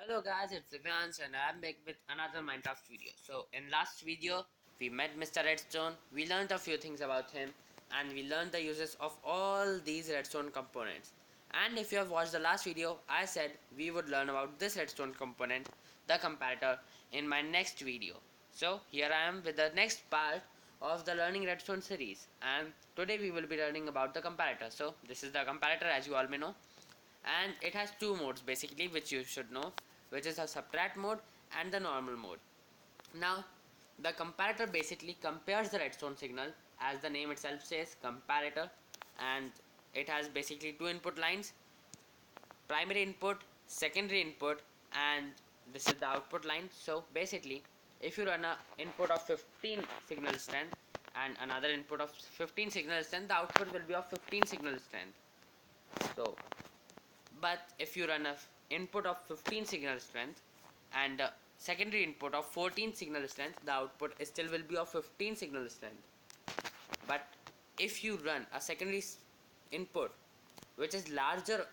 Hello guys, it's Divyansh and I'm back with another Minecraft video. So in last video, we met Mr. Redstone, we learned a few things about him and we learned the uses of all these redstone components. And if you have watched the last video, I said we would learn about this redstone component, the comparator, in my next video. So here I am with the next part of the learning redstone series, and today we will be learning about the comparator. So this is the comparator, as you all may know, and it has two modes basically, which you should know, which is the subtract mode and the normal mode. Now the comparator basically compares the redstone signal, as the name itself says, comparator, and it has basically two input lines: primary input, secondary input, and this is the output line. So basically, if you run a input of 15 signal strength and another input of 15 signal strength, the output will be of 15 signal strength. So but if you run a input of 15 signal strength and a secondary input of 14 signal strength, the output still will be of 15 signal strength. But if you run a secondary input which is larger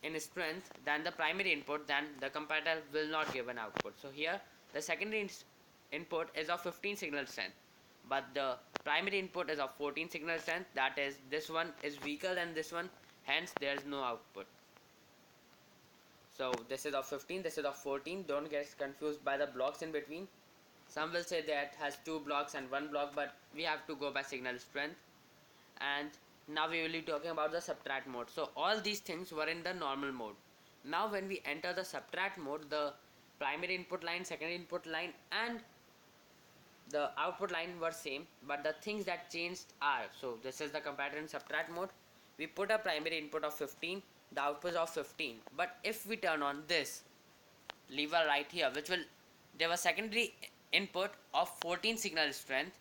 in strength than the primary input, then the comparator will not give an output. So here the secondary input is of 15 signal strength, but the primary input is of 14 signal strength, that is, this one is weaker than this one, hence there is no output. So this is of 15, this is of 14. Don't get confused by the blocks in between. Some will say that has two blocks and one block, but we have to go by signal strength. And now we will be talking about the subtract mode. So all these things were in the normal mode. Now when we enter the subtract mode, the primary input line, secondary input line, and the output line were same, but the things that changed are, so this is the comparator in subtract mode. We put a primary input of 15, the output is of 15, but if we turn on this lever right here, which will give a secondary input of 14 signal strength,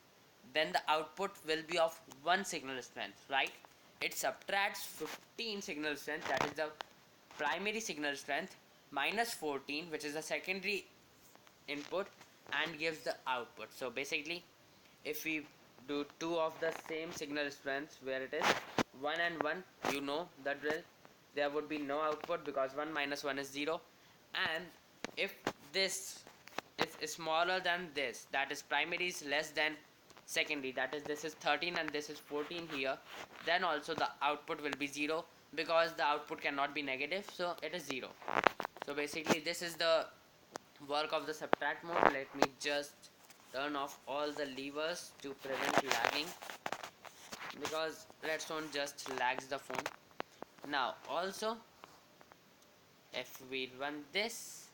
then the output will be of 1 signal strength, right? It subtracts 15 signal strength, that is the primary signal strength, minus 14, which is the secondary input, and gives the output. So basically, if we do two of the same signal strengths, where it is 1 and 1, you know the drill, there would be no output because 1 minus 1 is 0. And if this is smaller than this, that is primary is less than secondary, that is this is 13 and this is 14 here, then also the output will be 0, because the output cannot be negative, so it is 0. So basically this is the work of the subtract mode. Let me just turn off all the levers to prevent lagging, because redstone just lags the phone. Now also, if we run this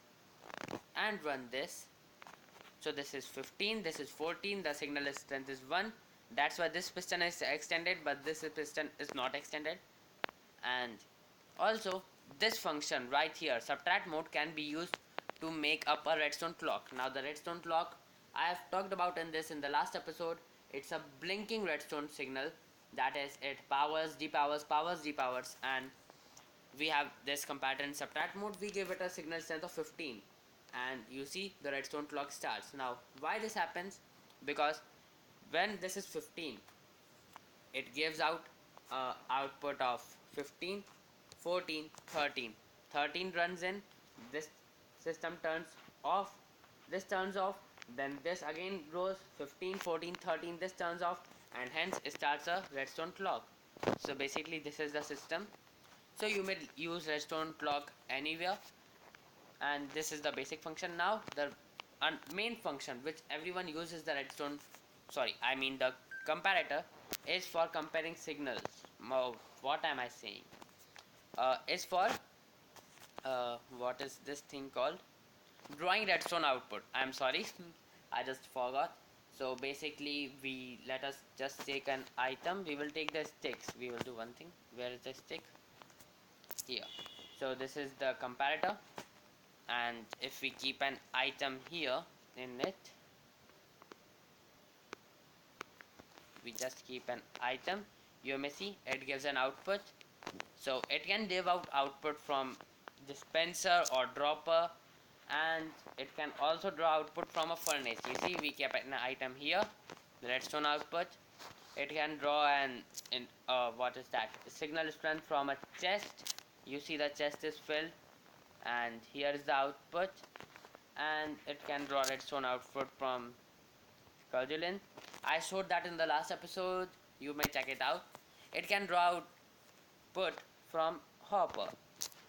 and run this, so this is 15, this is 14, the signal strength is 1, that's why this piston is extended, but this piston is not extended. And also this function right here, subtract mode, can be used to make up a redstone clock. Now the redstone clock I have talked about in the last episode. It's a blinking redstone signal, that is, it powers, depowers, powers, depowers, and we have this comparator in subtract mode. We give it a signal strength of 15, and you see the redstone clock starts. Now why this happens? Because when this is 15, it gives out output of 15, 14, 13. 13 runs in, this system turns off, this turns off, then this again grows, 15, 14, 13, this turns off, and hence it starts a redstone clock. So basically this is the system. So you may use redstone clock anywhere, and this is the basic function. Now the main function which everyone uses the redstone, sorry, I mean the comparator, is for comparing signals. What am I saying? Is for what is this thing called? Drawing redstone output. I'm sorry, I just forgot. So basically, let us just take an item. We will take the sticks. We will do one thing. Where is the stick? Here. So this is the comparator, and if we keep an item here in it, we just keep an item, you may see it gives an output. So it can give out output from dispenser or dropper, and it can also draw output from a furnace. You see, we kept an item here, the redstone output. It can draw an what is that, signal strength from a chest. You see the chest is filled, and here is the output, and it can draw redstone output from Cardulin. I showed that in the last episode, you may check it out. It can draw output from Hopper,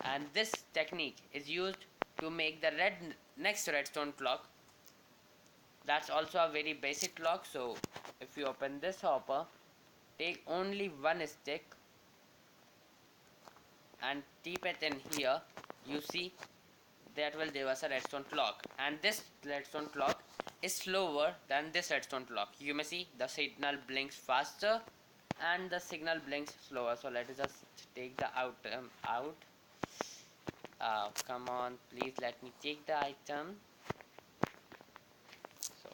and this technique is used to make the next redstone clock. That's also a very basic clock. So if you open this hopper, take only one stick and keep it in here, you see that will give us a redstone clock, and this redstone clock is slower than this redstone clock. You may see the signal blinks faster and the signal blinks slower. So let us just take the item out. Come on, please let me take the item. So,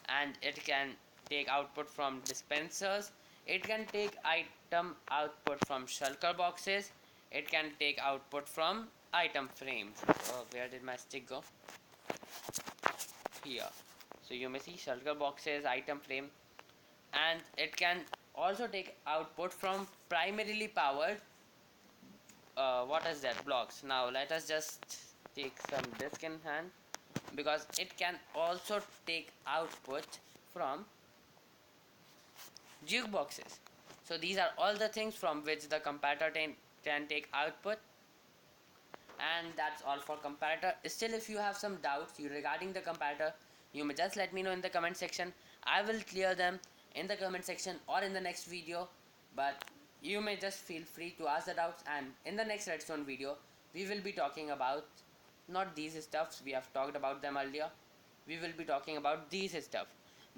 and it can take output from dispensers, it can take item output from shulker boxes, it can take output from item frames. Oh, where did my stick go? Here. So you may see shulker boxes, item frame, and it can also take output from primarily powered what is that, blocks. Now let us just take some disk in hand, because it can also take output from jukeboxes. So these are all the things from which the comparator can take output. And that's all for comparator. Still, if you have some doubts regarding the comparator, you may just let me know in the comment section. I will clear them in the comment section or in the next video, but you may just feel free to ask the doubts. And in the next redstone video, we will be talking about not these stuffs, we have talked about them earlier. We will be talking about these stuff.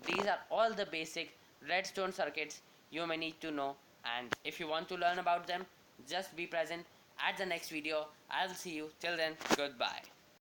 These are all the basic redstone circuits you may need to know, and if you want to learn about them, just be present at the next video. I'll see you till then. Goodbye.